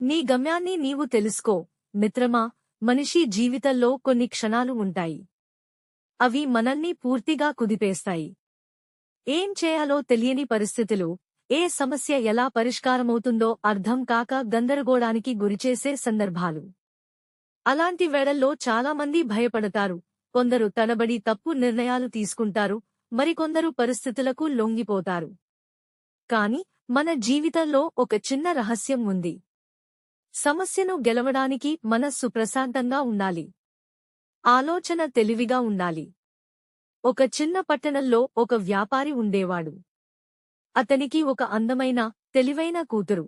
నీ గమ్యాన్ని నీవు తెలుసుకో మిత్రమా. మనిషి జీవితంలో కొన్ని క్షణాలు ఉంటాయి. అవి మనల్ని పూర్తిగా కుదిపేస్తాయి. ఏం చేయాలో తెలియని పరిస్థితులు, ఏ సమస్య ఎలా పరిష్కారమవుతుందో అర్థం కాక గందరగోళానికి గురిచేసే సందర్భాలు. అలాంటి వేళల్లో చాలామంది భయపడతారు. కొందరు తడబడి తప్పు నిర్ణయాలు తీసుకుంటారు, మరికొందరు పరిస్థితులకు లొంగిపోతారు. కాని మన జీవితంలో ఒక చిన్న రహస్యం ఉంది. సమస్యను గెలవడానికి మనస్సు ప్రశాంతంగా ఉండాలి. ఆలోచన తెలివిగా ఉండాలి. ఒక చిన్న పట్టణంలో ఒక వ్యాపారి ఉండేవాడు. అతనికి ఒక అందమైన, తెలివైన కూతురు.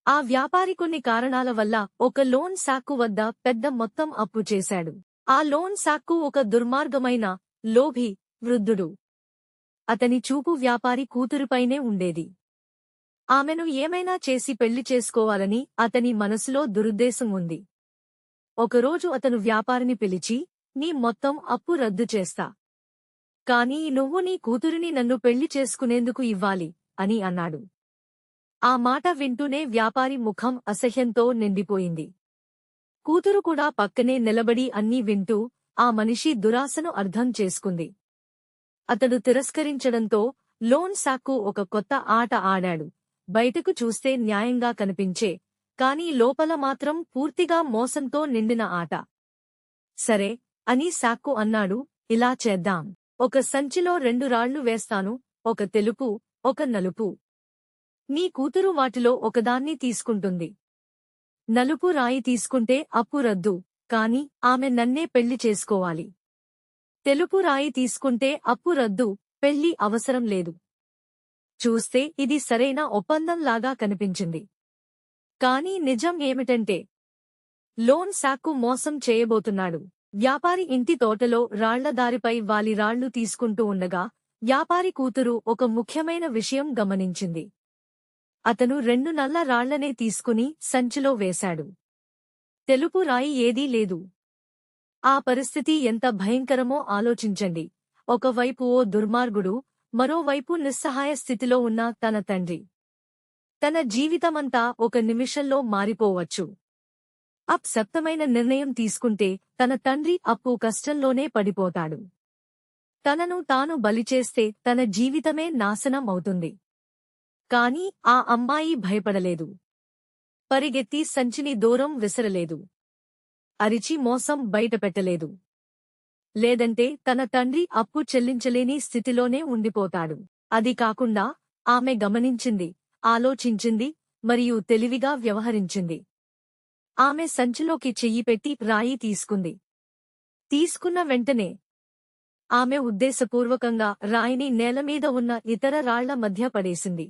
ఆ వ్యాపారి కొన్ని కారణాల వల్ల ఒక లోన్ శాఖ వద్ద పెద్ద మొత్తం అప్పు చేశాడు. ఆ లోన్ శాఖ ఒక దుర్మార్గమైన, లోభి వృద్ధుడు. అతని చూపు వ్యాపారి కూతురుపైనే ఉండేది. ఆమెను ఏమైనా చేసి పెళ్లి చేసుకోవాలని అతని మనసులో దురుద్దేశం ఉంది. ఒకరోజు అతను వ్యాపారిని పిలిచి, నీ మొత్తం అప్పు రద్దు చేస్తా. కానీ నువ్వు నీ కూతురిని నన్ను పెళ్లి చేసుకునేందుకు ఇవ్వాలి అని అన్నాడు. ఆ మాట వింటూనే వ్యాపారి ముఖం అసహ్యంతో నిండిపోయింది. కూతురు కూడా పక్కనే నిలబడి అన్నీ వింటూ ఆ మనిషి దురాశను అర్థం చేసుకుంది. అతడు తిరస్కరించడంతో లోన్ శాఖ ఒక కొత్త ఆట ఆడాడు. బయటకు చూస్తే న్యాయంగా కనిపించే, కానీ లోపల మాత్రం పూర్తిగా మోసంతో నిండిన ఆట. సరే అని శాఖ అన్నాడు, ఇలా చేద్దాం. ఒక సంచిలో 2 రాళ్లు వేస్తాను, ఒక తెలుపు, ఒక నలుపు. నీ కూతురు వాటిలో ఒకదాన్ని తీసుకుంటుంది. నలుపు రాయి తీసుకుంటే అప్పు రద్దు, కాని ఆమె నన్నే పెళ్లి చేసుకోవాలి. తెలుపు రాయి తీసుకుంటే అప్పు రద్దు, పెళ్లి అవసరం లేదు. చూస్తే ఇది సరైన ఒప్పందంలాగా కనిపించింది. కాని నిజం ఏమిటంటే లోన్ శాఖ మోసం చేయబోతున్నాడు. వ్యాపారి ఇంటి తోటలో రాళ్ల దారిపై వాలి రాళ్లు తీసుకుంటూ ఉండగా వ్యాపారి కూతురు ఒక ముఖ్యమైన విషయం గమనించింది. అతను 2 నల్ల రాళ్లనే తీసుకుని సంచిలో వేశాడు. తెలుపు రాయి ఏదీ లేదు. ఆ పరిస్థితి ఎంత భయంకరమో ఆలోచించండి. ఒకవైపు ఓ దుర్మార్గుడు, మరోవైపు నిస్సహాయ స్థితిలో ఉన్న తన తండ్రి. తన జీవితమంతా ఒక నిమిషంలో మారిపోవచ్చు. అప్సప్తమైన నిర్ణయం తీసుకుంటే తన తండ్రి అప్పు కష్టంలోనే పడిపోతాడు. తనను తాను బలిచేస్తే తన జీవితమే నాశనం అవుతుంది. కాని ఆ అమ్మాయి భయపడలేదు. పరిగెత్తి సంచిని దూరం విసరలేదు. అరిచి మోసం బయటపెట్టలేదు. లేదంటే తన తండ్రి అప్పు చెల్లించలేని స్థితిలోనే ఉండిపోతాడు. అది కాకుండా ఆమె గమనించింది, ఆలోచించింది, మరియు తెలివిగా వ్యవహరించింది. ఆమె సంచిలోకి చెయ్యి పెట్టి రాయి తీసుకుంది. తీసుకున్న వెంటనే ఆమె ఉద్దేశపూర్వకంగా రాయిని నేలమీద ఉన్న ఇతర రాళ్ల మధ్య పడేసింది.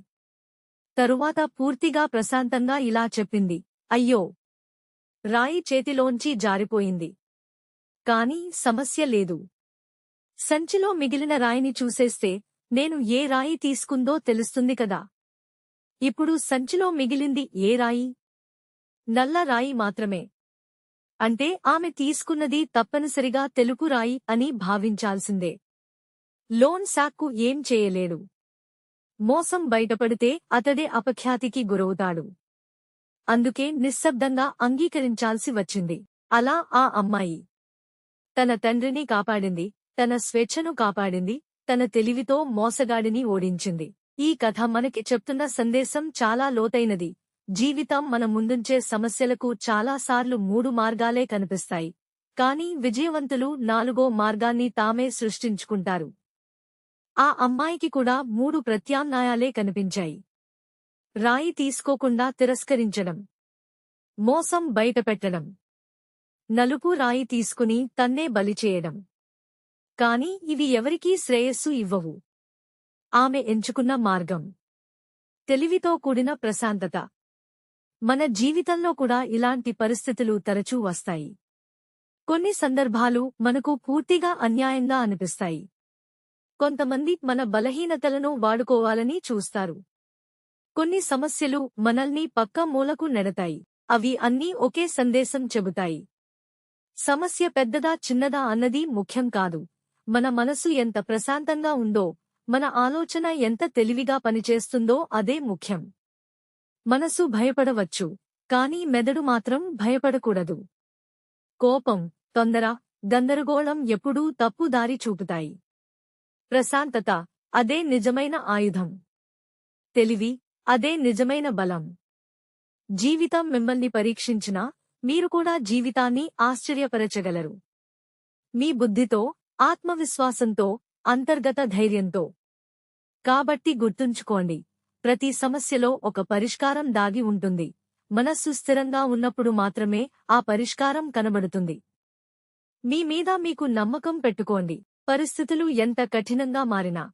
తరువాత పూర్తిగా ప్రశాంతంగా ఇలా చెప్పింది, అయ్యో! రాయి చేతిలోంచి జారిపోయింది. కాని సమస్య లేదు. సంచిలో మిగిలిన రాయిని చూసేస్తే నేను ఏ రాయి తీసుకుందో తెలుస్తుంది కదా. ఇప్పుడు సంచిలో మిగిలింది ఏ రాయి? నల్ల రాయి మాత్రమే. అంటే ఆమె తీసుకున్నది తప్పనిసరిగా తెలుపు రాయి అని భావించాల్సిందే. లోన్ శాఖ ఏం చేయలేడు. మోసం బయటపడితే అతడే అపఖ్యాతికి గురవుతాడు. అందుకే నిశ్శబ్దంగా అంగీకరించాల్సి వచ్చింది. అలా ఆ అమ్మాయి తన తండ్రిని కాపాడింది, తన స్వేచ్ఛను కాపాడింది, తన తెలివితో మోసగాడిని ఓడించింది. ఈ కథ మనకి చెప్తున్న సందేశం చాలా లోతైనది. జీవితం మన ముందుంచే సమస్యలకు చాలాసార్లు 3 మార్గాలే కనిపిస్తాయి. కానీ విజయవంతులు 4వ మార్గాన్ని తామే సృష్టించుకుంటారు. ఆ అమ్మాయికి కూడా 3 ప్రత్యామ్నాయాలే కనిపించాయి. రాయి తీసుకోకుండా తిరస్కరించడం, మోసం బయటపెట్టడం, నలుపు రాయి తీసుకుని తన్నే బలిచేయడం. కాని ఇవి ఎవరికీ శ్రేయస్సు ఇవ్వవు. ఆమె ఎంచుకున్న మార్గం తెలివితో కూడిన ప్రశాంతత. మన జీవితంలో కూడా ఇలాంటి పరిస్థితులు తరచూ వస్తాయి. కొన్ని సందర్భాలు మనకు పూర్తిగా అన్యాయంగా అనిపిస్తాయి. కొంతమంది మన బలహీనతలను వాడుకోవాలని చూస్తారు. కొన్ని సమస్యలు మనల్ని పక్క మూలకు నెడతాయి. అవి అన్నీ ఒకే సందేశం చెబుతాయి. సమస్య పెద్దదా చిన్నదా అన్నది ముఖ్యం కాదు. మన మనసు ఎంత ప్రశాంతంగా ఉందో, మన ఆలోచన ఎంత తెలివిగా పనిచేస్తుందో అదే ముఖ్యం. మనసు భయపడవచ్చు, కానీ మెదడు మాత్రం భయపడకూడదు. కోపం, తొందర, గందరగోళం ఎప్పుడూ తప్పు దారి చూపుతాయి. ప్రశాంతత, అదే నిజమైన ఆయుధం. తెలివి, అదే నిజమైన బలం. జీవితం మిమ్మల్ని పరీక్షించినా మీరు కూడా జీవితాన్ని ఆశ్చర్యపరచగలరు. మీ బుద్ధితో, ఆత్మవిశ్వాసంతో, అంతర్గత ధైర్యంతో. కాబట్టి గుర్తుంచుకోండి, ప్రతి సమస్యలో ఒక పరిష్కారం దాగి ఉంటుంది. మనస్సు స్థిరంగా ఉన్నప్పుడు మాత్రమే ఆ పరిష్కారం కనబడుతుంది. మీ మీద మీకు నమ్మకం పెట్టుకోండి. పరిస్థితులు ఎంత కఠినంగా మారినా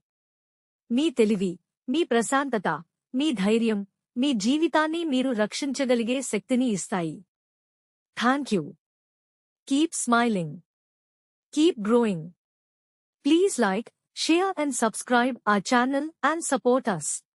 మీ తెలివి, మీ ప్రశాంతత, మీ ధైర్యం మీ జీవితాన్ని మీరు రక్షించగలిగే శక్తిని ఇస్తాయి. Thank you. Keep smiling. Keep growing. Please like, share and subscribe our channel and support us.